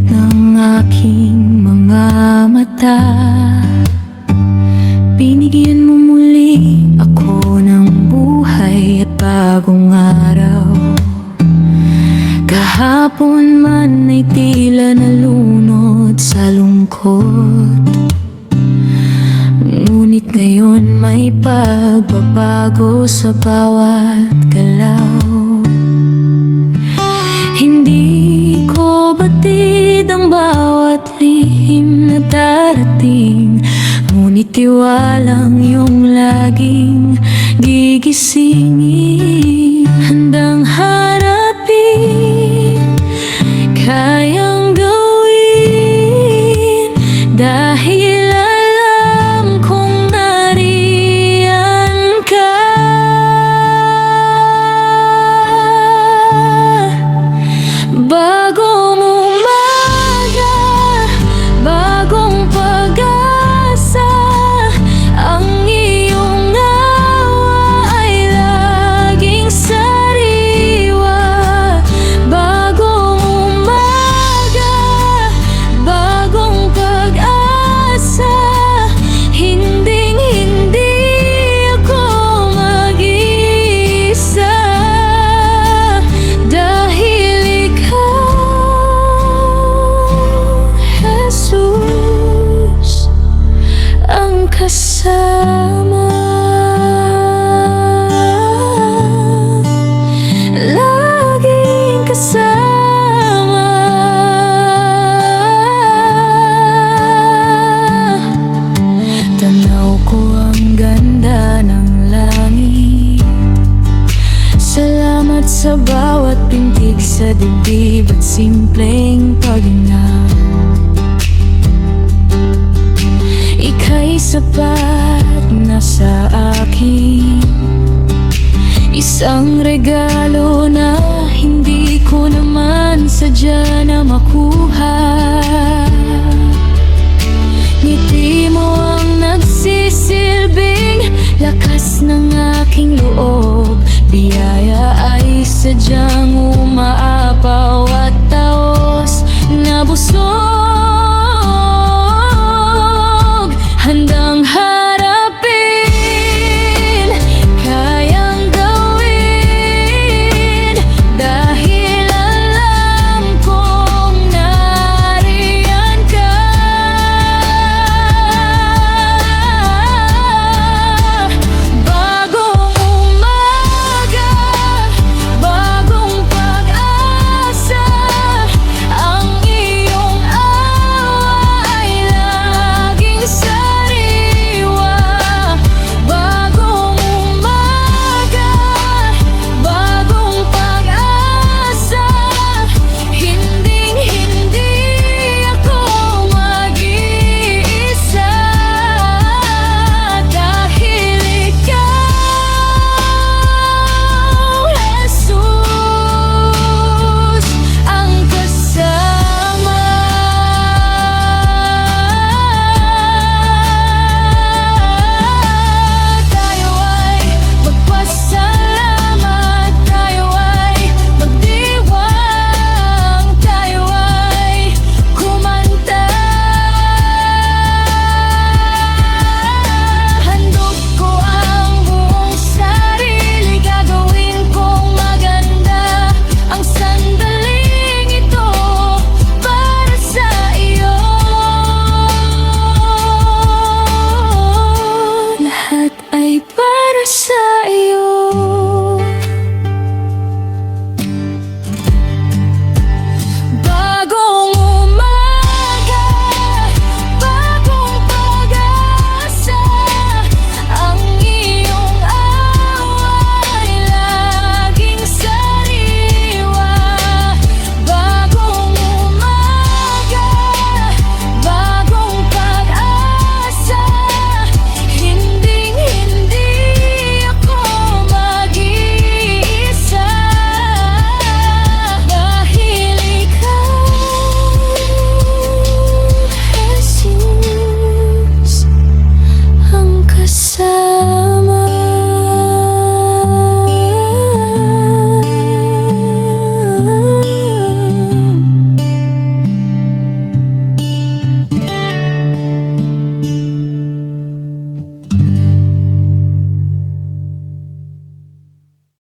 ng aking mga mata. Binigyan mo muli ako ng buhay at bagong araw. Kahapon man ay tila nalunod sa lungkot, ngunit ngayon may pagbabago sa bawat galaw. Hindi ko batid ang bawat lihim na darating, ngunit tiwalang iyong laging gigisingin. Handang harapin, kayang gawin, dahil alam kong nariyan ka. Bagong umaga, bagong pag-asa, ang iyong awa ay laging sariwa. Bagong umaga, bagong pag-asa, hinding-hindi ako mag-iisa, dahil Jesus ang kasama. Laging kasama. Tanaw ko ang ganda ng langit. Salamat sa bawat pintig sa dibdib at simpleng paghinga. Ika'y sapat na sa akin, isang regalo na hindi ko naman sadya na makuha. Ngiti mo ang nagsisilbing lakas ng aking loob. Biyaya ay sadyang umaapaw at taos na busog.